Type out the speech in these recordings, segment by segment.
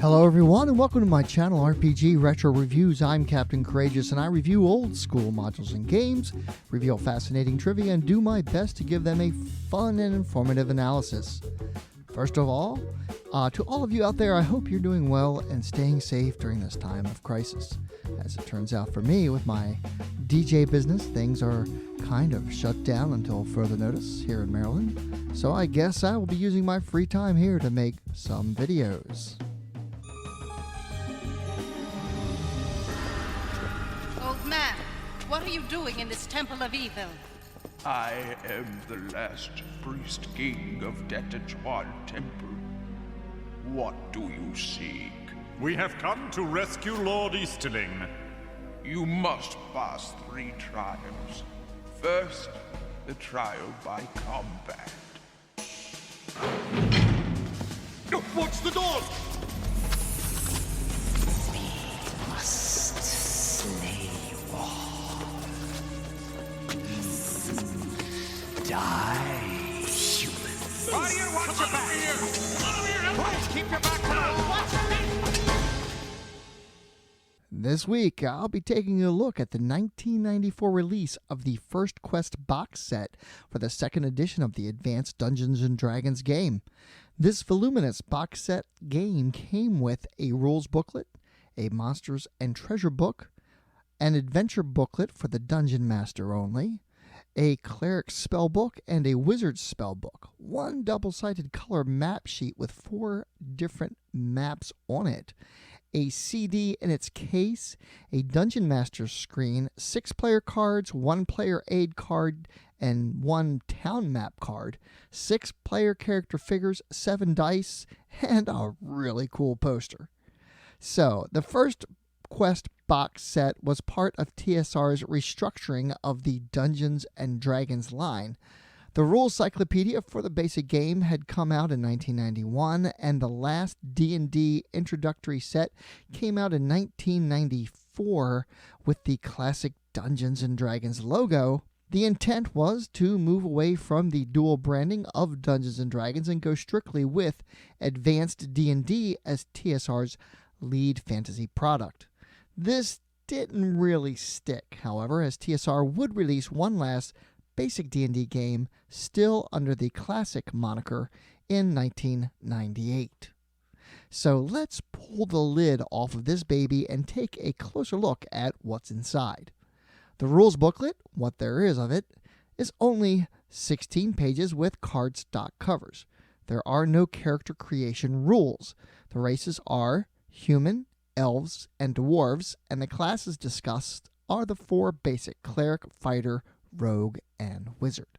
Hello everyone and welcome to my channel RPG Retro Reviews. I'm Captain Courageous and I review old school modules and games, reveal fascinating trivia, and do my best to give them a fun and informative analysis. First of all, to all of you out there, I hope you're doing well and staying safe during this time of crisis. As it turns out for me, with my DJ business, things are kind of shut down until further notice here in Maryland. So I guess I will be using my free time here to make some videos. Old man, what are you doing in this temple of evil? I am the last priest king of Detechuan Temple. What do you seek? We have come to rescue Lord Easterling. You must pass 3 trials. First, the trial by combat. Watch the doors! Must slay you all. Die, humans. Warrior, watch your back! Please keep your back to the wall! This week, I'll be taking a look at the 1994 release of the First Quest box set for the second edition of the Advanced Dungeons & Dragons game. This voluminous box set game came with a rules booklet, a monsters and treasure book, an adventure booklet for the Dungeon Master only, a cleric spellbook, and a wizard spellbook. One double-sided color map sheet with 4 different maps on it, a CD in its case, a Dungeon Master screen, 6 player cards, 1 player aid card, and 1 town map card, 6 player character figures, 7 dice, and a really cool poster. So, the First Quest box set was part of TSR's restructuring of the Dungeons & Dragons line. The rules cyclopedia for the basic game had come out in 1991, and the last D&D introductory set came out in 1994 with the classic Dungeons & Dragons logo. The intent was to move away from the dual branding of Dungeons & Dragons and go strictly with Advanced D&D as TSR's lead fantasy product. This didn't really stick, however, as TSR would release one last basic D&D game still under the classic moniker in 1998. So let's pull the lid off of this baby and take a closer look at what's inside. The rules booklet, what there is of it, is only 16 pages with cardstock covers. There are no character creation rules. The races are human, elves, and dwarves, and the classes discussed are the 4 basic: cleric, fighter, rogue, and wizard.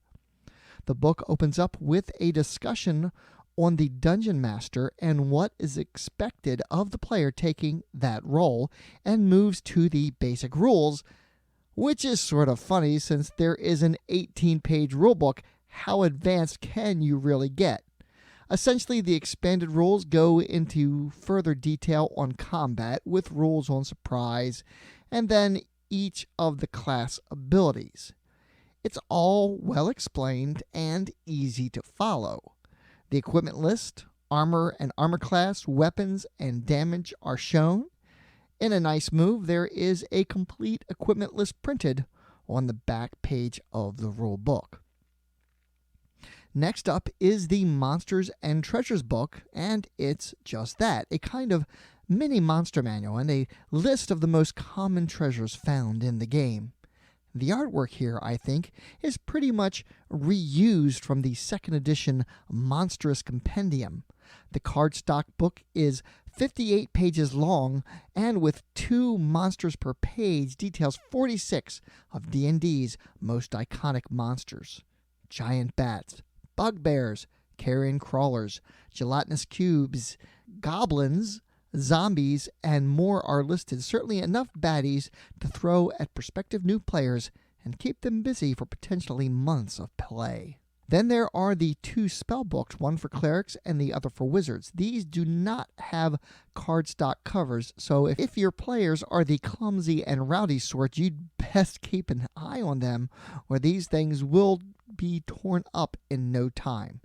The book opens up with a discussion on the Dungeon Master and what is expected of the player taking that role, and moves to the basic rules, which is sort of funny since there is an 18-page rulebook. How advanced can you really get? Essentially, the expanded rules go into further detail on combat with rules on surprise, and then each of the class abilities. It's all well explained and easy to follow. The equipment list, armor and armor class, weapons, and damage are shown. In a nice move, there is a complete equipment list printed on the back page of the rule book. Next up is the Monsters and Treasures book, and it's just that, a kind of mini monster manual and a list of the most common treasures found in the game. The artwork here, I think, is pretty much reused from the second edition Monstrous Compendium. The cardstock book is 58 pages long, and with 2 monsters per page, details 46 of D&D's most iconic monsters. Giant bats, bugbears, carrion crawlers, gelatinous cubes, goblins, zombies, and more are listed. Certainly enough baddies to throw at prospective new players and keep them busy for potentially months of play. Then there are the 2 spell books, one for clerics and the other for wizards. These do not have cardstock covers, so if your players are the clumsy and rowdy sort, you'd best keep an eye on them, or these things will be torn up in no time.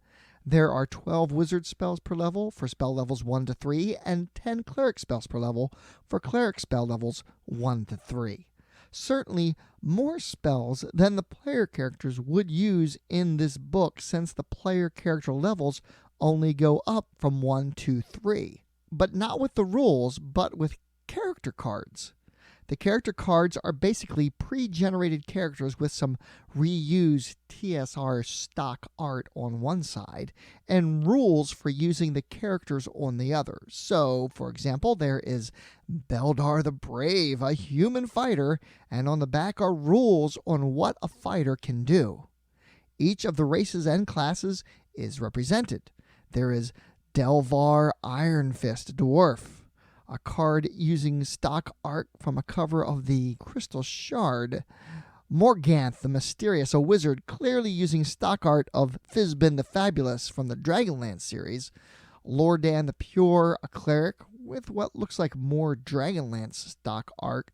There are 12 wizard spells per level for spell levels 1 to 3, and 10 cleric spells per level for cleric spell levels 1 to 3. Certainly more spells than the player characters would use in this book, since the player character levels only go up from 1 to 3. But not with the rules, but with character cards. The character cards are basically pre-generated characters with some reused TSR stock art on one side and rules for using the characters on the other. So, for example, there is Beldar the Brave, a human fighter, and on the back are rules on what a fighter can do. Each of the races and classes is represented. There is Delvar Iron Fist Dwarf, a card using stock art from a cover of the Crystal Shard. Morganth the Mysterious, a wizard, clearly using stock art of Fizbin the Fabulous from the Dragonlance series. Lordan the Pure, a cleric, with what looks like more Dragonlance stock art.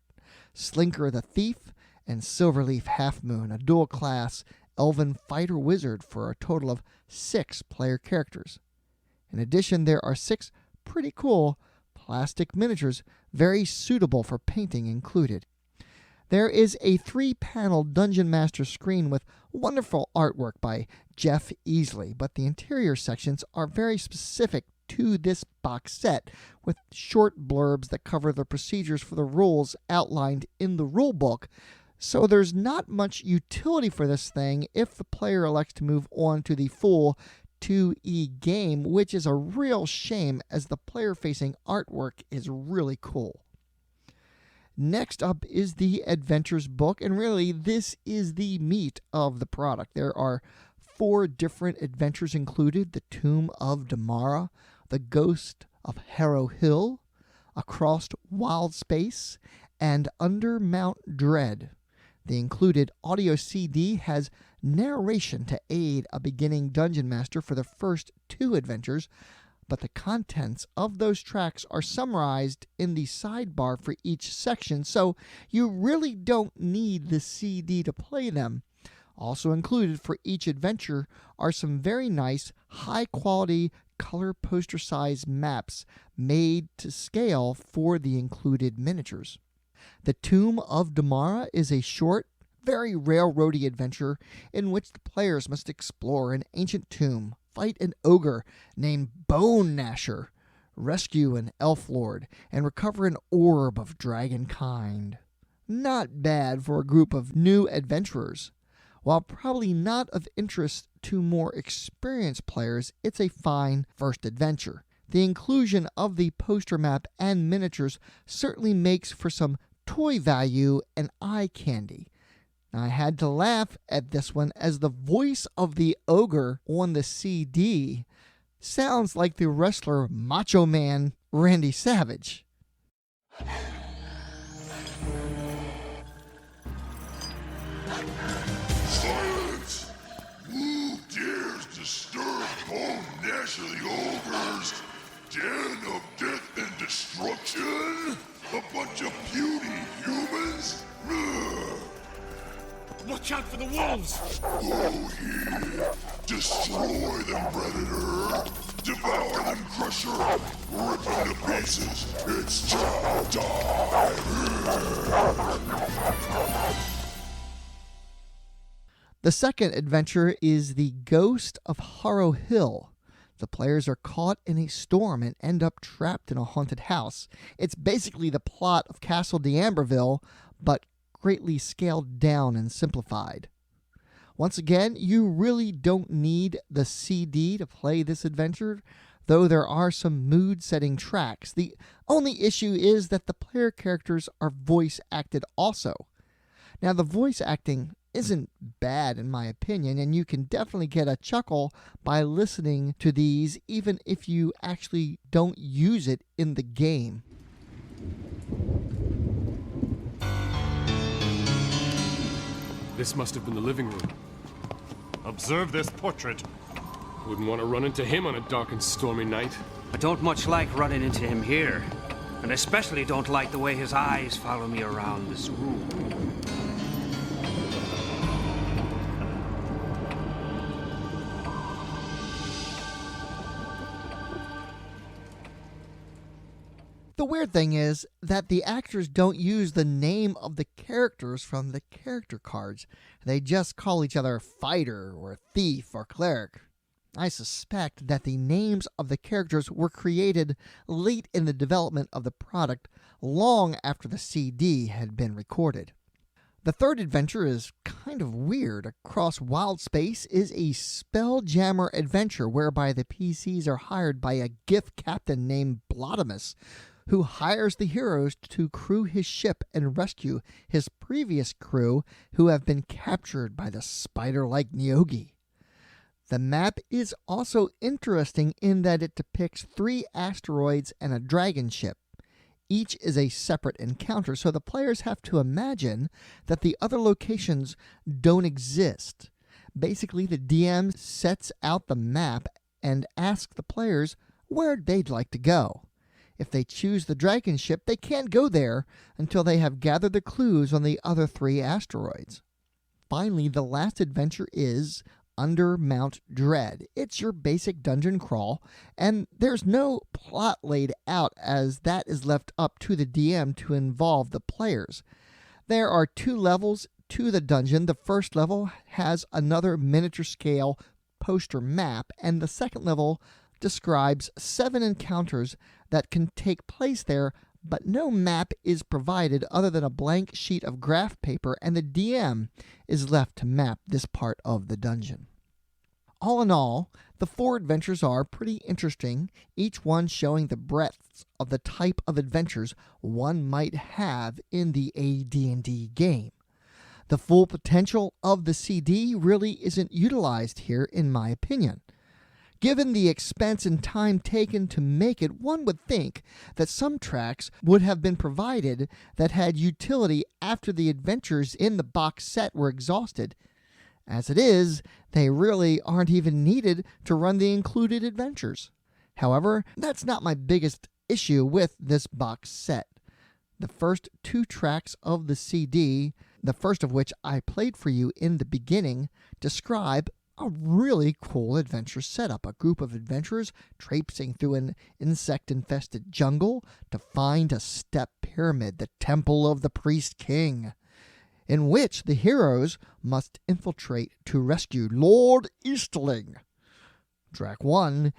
Slinker the Thief, and Silverleaf Halfmoon, a dual-class elven fighter wizard, for a total of 6 player characters. In addition, there are 6 pretty cool plastic miniatures, very suitable for painting, included. There is a 3-panel Dungeon Master screen with wonderful artwork by Jeff Easley, but the interior sections are very specific to this box set, with short blurbs that cover the procedures for the rules outlined in the rulebook, so there's not much utility for this thing if the player elects to move on to the full 2E game, which is a real shame as the player-facing artwork is really cool. Next up is the Adventures book, and really this is the meat of the product. There are 4 different adventures included: the Tomb of Damara, the Ghost of Harrow Hill, Across Wild Space, and Under Mount Dread. The included audio CD has narration to aid a beginning Dungeon Master for the first 2 adventures, but the contents of those tracks are summarized in the sidebar for each section, so you really don't need the CD to play them. Also included for each adventure are some very nice, high-quality, color poster-size maps made to scale for the included miniatures. The Tomb of Damara is a short, very railroady adventure in which the players must explore an ancient tomb, fight an ogre named Bone Gnasher, rescue an elf lord, and recover an orb of dragon kind. Not bad for a group of new adventurers. While probably not of interest to more experienced players, it's a fine first adventure. The inclusion of the poster map and miniatures certainly makes for some toy value and eye candy. I had to laugh at this one as the voice of the ogre on the CD sounds like the wrestler Macho Man Randy Savage. Silence! Who dares disturb Bone Gnasher the Ogre's den of death and destruction? A bunch of puny humans? Ugh. Watch out for the wolves! Go here! Destroy them, Predator! Devour them, Crusher! Rip them to pieces! It's chow time! The second adventure is the Ghost of Harrow Hill. The players are caught in a storm and end up trapped in a haunted house. It's basically the plot of Castle d'Amberville, but greatly scaled down and simplified. Once again, you really don't need the CD to play this adventure, though there are some mood-setting tracks. The only issue is that the player characters are voice acted also. Now, the voice acting isn't bad in my opinion, and you can definitely get a chuckle by listening to these even if you actually don't use it in the game. This must have been the living room. Observe this portrait. Wouldn't want to run into him on a dark and stormy night. I don't much like running into him here, and especially don't like the way his eyes follow me around this room. The weird thing is that the actors don't use the name of the characters from the character cards. They just call each other fighter or thief or cleric. I suspect that the names of the characters were created late in the development of the product, long after the CD had been recorded. The third adventure is kind of weird. Across Wild Space is a Spelljammer adventure whereby the PCs are hired by a gift captain named Blotimus, who hires the heroes to crew his ship and rescue his previous crew who have been captured by the spider-like Nyogi. The map is also interesting in that it depicts 3 asteroids and a dragon ship. Each is a separate encounter, so the players have to imagine that the other locations don't exist. Basically, the DM sets out the map and asks the players where they'd like to go. If they choose the dragon ship, they can't go there until they have gathered the clues on the other 3 asteroids. Finally, the last adventure is Under Mount Dread. It's your basic dungeon crawl, and there's no plot laid out as that is left up to the DM to involve the players. There are 2 levels to the dungeon. The first level has another miniature scale poster map, and the second level describes 7 encounters that can take place there, but no map is provided other than a blank sheet of graph paper, and the DM is left to map this part of the dungeon. All in all, the 4 adventures are pretty interesting, each one showing the breadth of the type of adventures one might have in the AD&D game. The full potential of the CD really isn't utilized here, in my opinion. Given the expense and time taken to make it, one would think that some tracks would have been provided that had utility after the adventures in the box set were exhausted. As it is, they really aren't even needed to run the included adventures. However, that's not my biggest issue with this box set. The first 2 tracks of the CD, the first of which I played for you in the beginning, describe a really cool adventure setup. A group of adventurers traipsing through an insect-infested jungle to find a step pyramid, the Temple of the Priest King, in which the heroes must infiltrate to rescue Lord Eastling. Track 1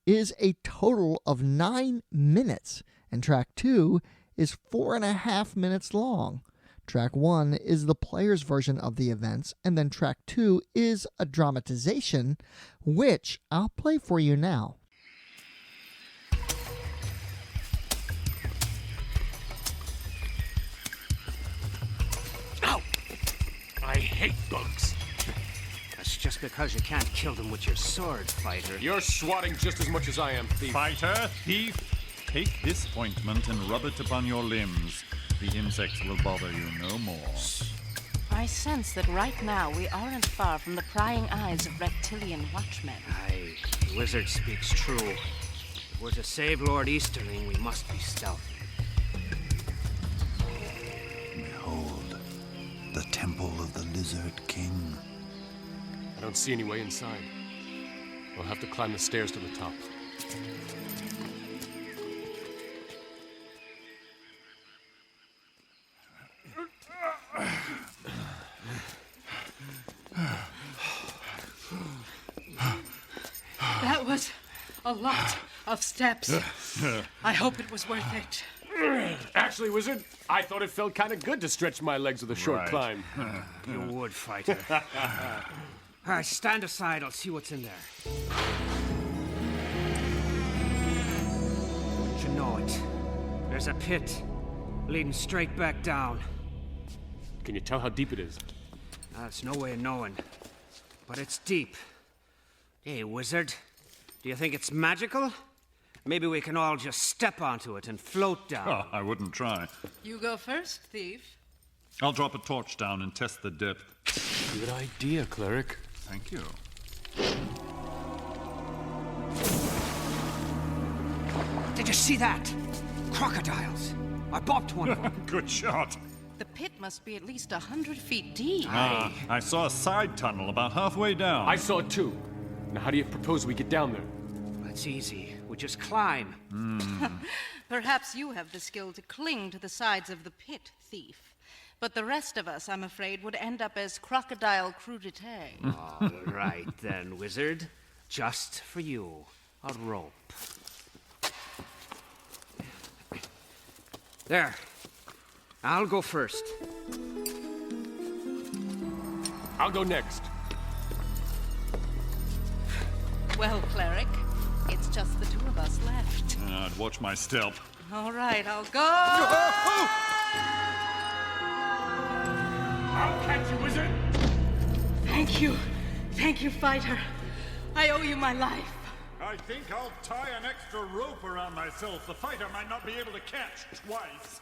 is a total of 9 minutes, and track 2 is 4.5 minutes long. Track 1 is the player's version of the events, and then track 2 is a dramatization, which I'll play for you now. Ow! I hate bugs. That's just because you can't kill them with your sword, fighter. You're swatting just as much as I am, thief. Fighter, thief, take this ointment and rub it upon your limbs. The insects will bother you no more. I sense that right now we aren't far from the prying eyes of reptilian watchmen. Aye, the wizard speaks true. If we're to save Lord Easterling, we must be stealthy. Behold, the Temple of the Lizard King. I don't see any way inside. We'll have to climb the stairs to the top. That was a lot of steps. I hope it was worth it. Actually, wizard, I thought it felt kind of good to stretch my legs with a short Right. climb. You would, fighter. All right, stand aside. I'll see what's in there. You know it. There's a pit leading straight back down. Can you tell how deep it is? There's no way of knowing, but it's deep. Hey, wizard, do you think it's magical? Maybe we can all just step onto it and float down. Oh, I wouldn't try. You go first, thief. I'll drop a torch down and test the depth. Good idea, cleric. Thank you. Did you see that? Crocodiles. I bopped one of them. Good shot. The pit must be at least 100 feet deep. I saw a side tunnel about halfway down. I saw it too. Now, how do you propose we get down there? That's easy. We just climb. Perhaps you have the skill to cling to the sides of the pit, thief. But the rest of us, I'm afraid, would end up as crocodile crudité. All right then, wizard. Just for you, a rope. There. I'll go first. I'll go next. Well, cleric, it's just the two of us left. I'd watch my step. All right, I'll go. I'll catch you, wizard! Thank you. Thank you, fighter. I owe you my life. I think I'll tie an extra rope around myself. The fighter might not be able to catch twice.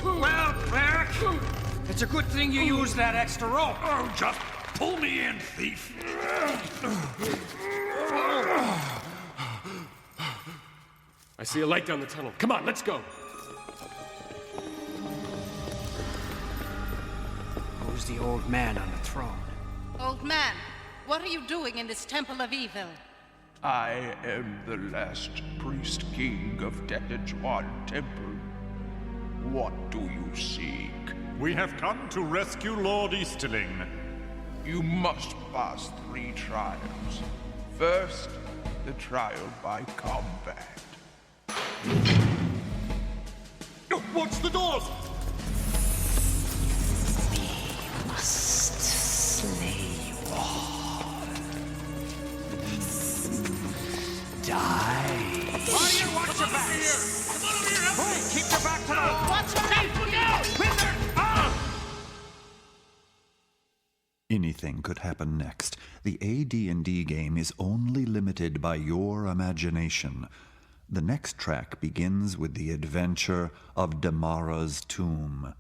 Well, cleric, it's a good thing you used that extra rope. Oh, just pull me in, thief! I see a light down the tunnel. Come on, let's go. Who's the old man on the throne? Old man, what are you doing in this temple of evil? I am the last priest king of Detejuan Temple. What do you seek? We have come to rescue Lord Easterling. You must pass 3 trials. First, the trial by combat. Watch the doors! Must slay you all. Die. Warrior, watch your back! Come on over here! Hey, keep your back to the wall! Watch your back! Look out! Wizard! Anything could happen next. The AD&D game is only limited by your imagination. The next track begins with the adventure of Damara's tomb.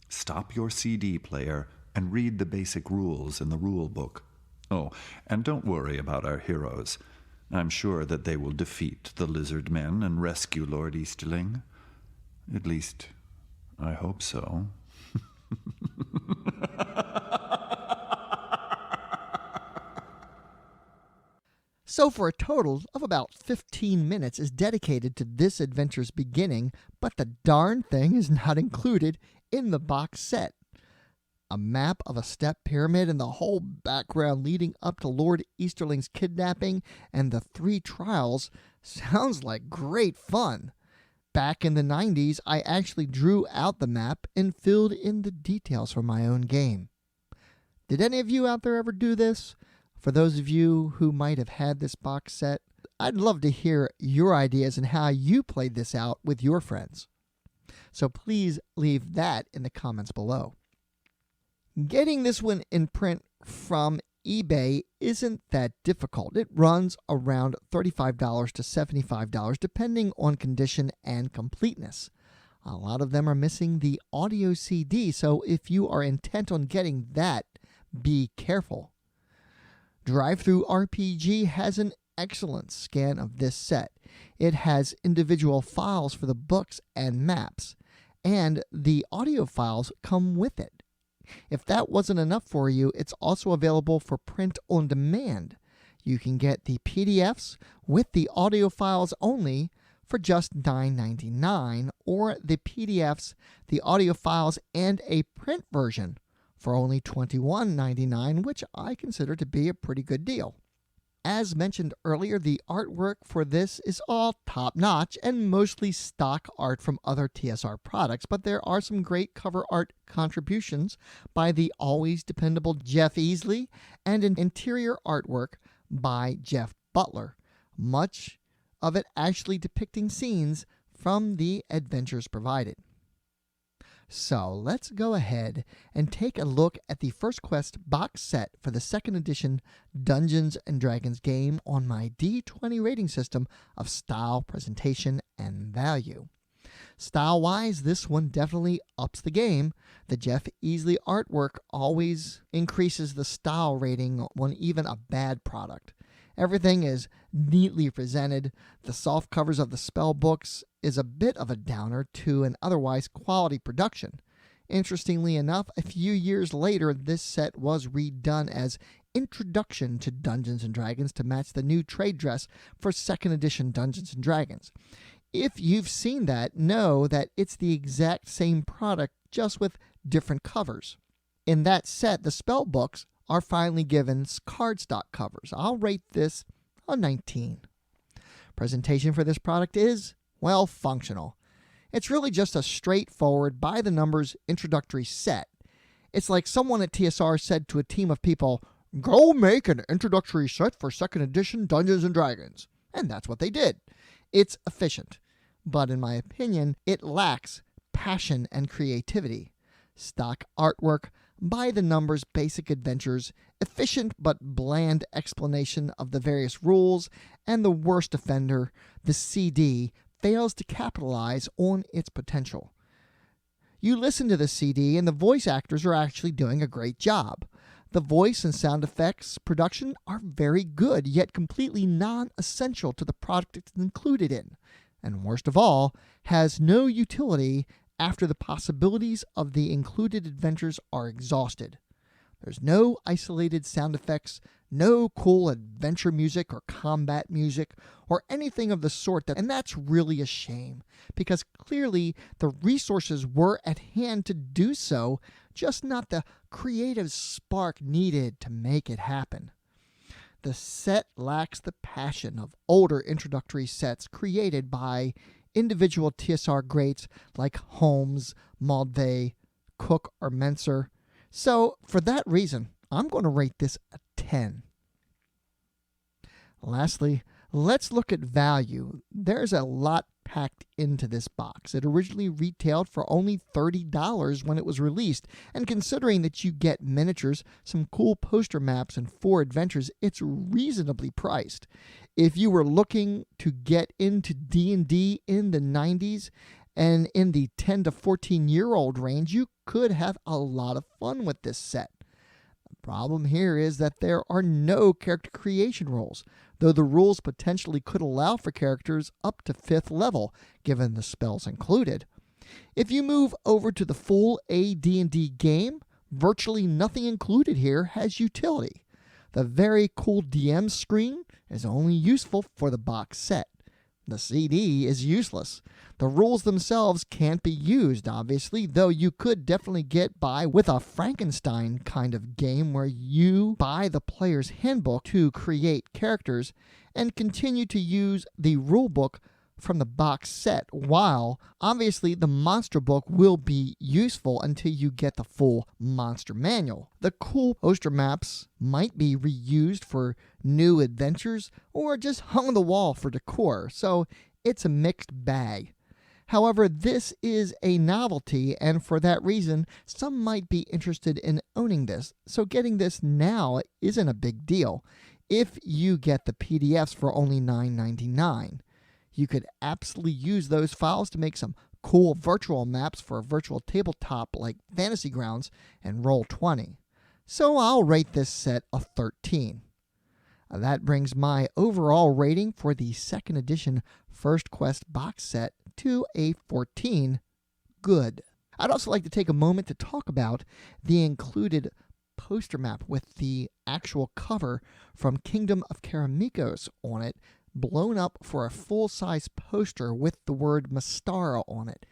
Stop your CD player and read the basic rules in the rule book. Oh, and don't worry about our heroes. I'm sure that they will defeat the lizard men and rescue Lord Easterling. At least, I hope so. So for a total of about 15 minutes is dedicated to this adventure's beginning, but the darn thing is not included in the box set. A map of a step pyramid and the whole background leading up to Lord Easterling's kidnapping and the 3 trials sounds like great fun. Back in the 90s, I actually drew out the map and filled in the details for my own game. Did any of you out there ever do this? For those of you who might have had this box set, I'd love to hear your ideas and how you played this out with your friends. So please leave that in the comments below. Getting this one in print from eBay isn't that difficult. It runs around $35 to $75 depending on condition and completeness. A lot of them are missing the audio CD, so if you are intent on getting that, be careful. Drive-Thru RPG has an excellent scan of this set. It has individual files for the books and maps, and the audio files come with it. If that wasn't enough for you, it's also available for print on demand. You can get the PDFs with the audio files only for just $9.99, or the PDFs, the audio files, and a print version for only $21.99, which I consider to be a pretty good deal. As mentioned earlier, the artwork for this is all top-notch and mostly stock art from other TSR products, but there are some great cover art contributions by the always dependable Jeff Easley and an interior artwork by Jeff Butler, much of it actually depicting scenes from the adventures provided. So let's go ahead and take a look at the First Quest box set for the 2nd edition Dungeons & Dragons game on my D20 rating system of style, presentation, and value. Style-wise, this one definitely ups the game. The Jeff Easley artwork always increases the style rating on even a bad product. Everything is neatly presented. The soft covers of the spell books is a bit of a downer to an otherwise quality production. Interestingly enough, a few years later, this set was redone as Introduction to Dungeons & Dragons to match the new trade dress for 2nd edition Dungeons & Dragons. If you've seen that, know that it's the exact same product, just with different covers. In that set, the spell books are finally given cardstock covers. I'll rate this a 19. Presentation for this product is, well, functional. It's really just a straightforward, by-the-numbers introductory set. It's like someone at TSR said to a team of people, "Go make an introductory set for 2nd edition Dungeons & Dragons." And that's what they did. It's efficient, but in my opinion, it lacks passion and creativity. Stock artwork, by-the-numbers basic adventures, efficient but bland explanation of the various rules, and the worst offender, the CD, fails to capitalize on its potential. You listen to the CD and the voice actors are actually doing a great job. The voice and sound effects production are very good, yet completely non-essential to the product it's included in, and worst of all, has no utility after the possibilities of the included adventures are exhausted. There's no isolated sound effects, no cool adventure music or combat music or anything of the sort, and that's really a shame, because clearly the resources were at hand to do so, just not the creative spark needed to make it happen. The set lacks the passion of older introductory sets created by individual TSR greats like Holmes, Maldvay, Cook, or Menser. So, for that reason, I'm going to rate this a 10. Lastly, let's look at value. There's a lot packed into this box. It originally retailed for only $30 when it was released, and considering that you get miniatures, some cool poster maps, and 4 adventures, it's reasonably priced. If you were looking to get into D&D in the 90s and in the 10 to 14-year-old range, you could have a lot of fun with this set. The problem here is that there are no character creation rules, though the rules potentially could allow for characters up to 5th level, given the spells included. If you move over to the full AD&D game, virtually nothing included here has utility. The very cool DM screen is only useful for the box set. The CD is useless. The rules themselves can't be used, obviously, though you could definitely get by with a Frankenstein kind of game where you buy the player's handbook to create characters and continue to use the rulebook from the box set, while obviously the monster book will be useful until you get the full monster manual. The cool poster maps might be reused for new adventures or just hung on the wall for decor, so it's a mixed bag. However, this is a novelty, and for that reason, some might be interested in owning this, so getting this now isn't a big deal if you get the PDFs for only $9.99. You could absolutely use those files to make some cool virtual maps for a virtual tabletop like Fantasy Grounds and Roll20. So I'll rate this set a 13. That brings my overall rating for the 2nd edition First Quest box set to a 14. Good. I'd also like to take a moment to talk about the included poster map with the actual cover from Kingdom of Karamikos on it, blown up for a full-size poster with the word Mystara on it.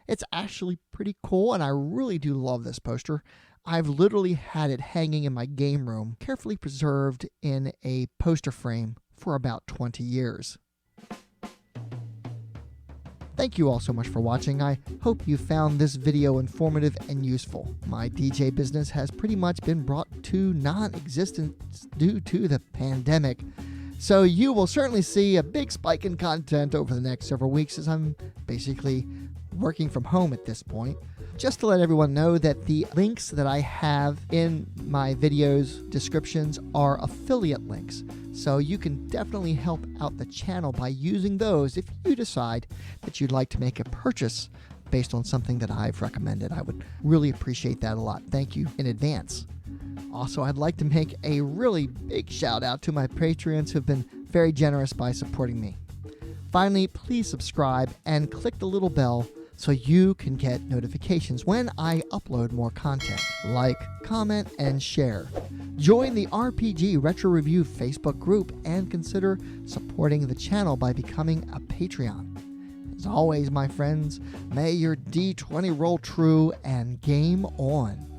It's actually pretty cool, and I really do love this poster. I've literally had it hanging in my game room, carefully preserved in a poster frame for about 20 years. Thank you all so much for watching. I hope you found this video informative and useful. My DJ business has pretty much been brought to non-existence due to the pandemic, so you will certainly see a big spike in content over the next several weeks, as I'm basically working from home at this point. Just to let everyone know that the links that I have in my videos descriptions are affiliate links, so you can definitely help out the channel by using those if you decide that you'd like to make a purchase based on something that I've recommended. I would really appreciate that a lot. Thank you in advance. Also, I'd like to make a really big shout out to my Patreons who've been very generous by supporting me. Finally, please subscribe and click the little bell so you can get notifications when I upload more content. Like, comment, and share. Join the RPG Retro Review Facebook group and consider supporting the channel by becoming a Patreon. As always, my friends, may your D20 roll true and game on.